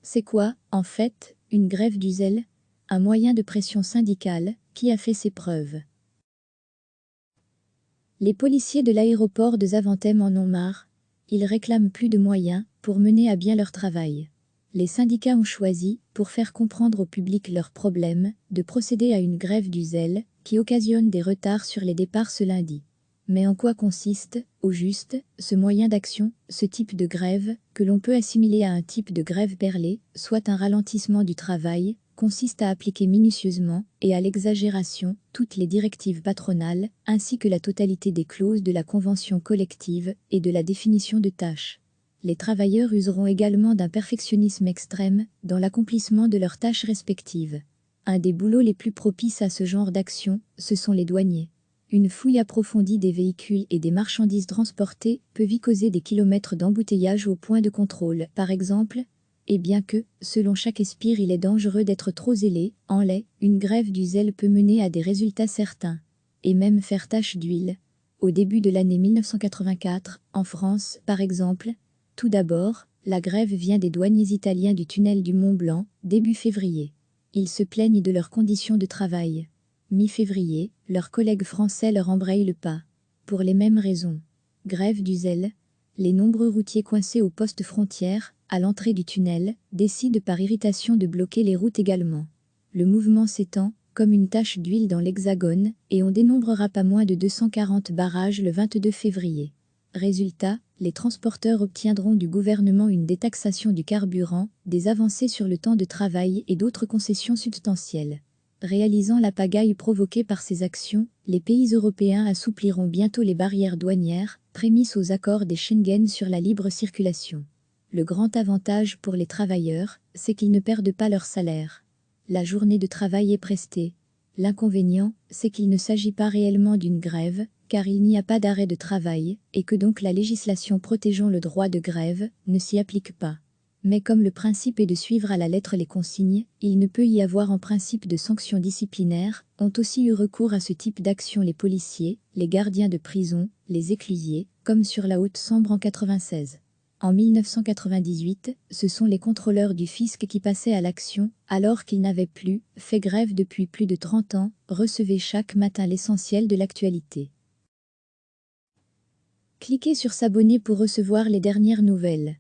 C'est quoi, en fait, une grève du zèle? Un moyen de pression syndicale qui a fait ses preuves. Les policiers de l'aéroport de Zaventem en ont marre. Ils réclament plus de moyens pour mener à bien leur travail. Les syndicats ont choisi, pour faire comprendre au public leurs problèmes, de procéder à une grève du zèle qui occasionne des retards sur les départs ce lundi. Mais en quoi consiste, au juste, ce moyen d'action, ce type de grève, que l'on peut assimiler à un type de grève perlée, soit un ralentissement du travail, consiste à appliquer minutieusement, et à l'exagération, toutes les directives patronales, ainsi que la totalité des clauses de la convention collective et de la définition de tâches. Les travailleurs useront également d'un perfectionnisme extrême dans l'accomplissement de leurs tâches respectives. Un des boulots les plus propices à ce genre d'action, ce sont les douaniers. Une fouille approfondie des véhicules et des marchandises transportées peut y causer des kilomètres d'embouteillage au point de contrôle, par exemple. Et bien que, selon chaque espire, il est dangereux d'être trop zélé, en lait, une grève du zèle peut mener à des résultats certains. Et même faire tache d'huile. Au début de l'année 1984, en France, par exemple. Tout d'abord, la grève vient des douaniers italiens du tunnel du Mont Blanc, début février. Ils se plaignent de leurs conditions de travail. Mi-février, leurs collègues français leur embrayent le pas. Pour les mêmes raisons. Grève du zèle. Les nombreux routiers coincés aux postes frontières, à l'entrée du tunnel, décident par irritation de bloquer les routes également. Le mouvement s'étend, comme une tache d'huile dans l'Hexagone, et on dénombrera pas moins de 240 barrages le 22 février. Résultat, les transporteurs obtiendront du gouvernement une détaxation du carburant, des avancées sur le temps de travail et d'autres concessions substantielles. Réalisant la pagaille provoquée par ces actions, les pays européens assoupliront bientôt les barrières douanières, prémices aux accords des Schengen sur la libre circulation. Le grand avantage pour les travailleurs, c'est qu'ils ne perdent pas leur salaire. La journée de travail est prestée. L'inconvénient, c'est qu'il ne s'agit pas réellement d'une grève, car il n'y a pas d'arrêt de travail, et que donc la législation protégeant le droit de grève ne s'y applique pas. Mais comme le principe est de suivre à la lettre les consignes, il ne peut y avoir en principe de sanctions disciplinaires, ont aussi eu recours à ce type d'action les policiers, les gardiens de prison, les éclusiers, comme sur la Haute-Sambre en 96. En 1998, ce sont les contrôleurs du fisc qui passaient à l'action, alors qu'ils n'avaient plus fait grève depuis plus de 30 ans, recevaient chaque matin l'essentiel de l'actualité. Cliquez sur s'abonner pour recevoir les dernières nouvelles.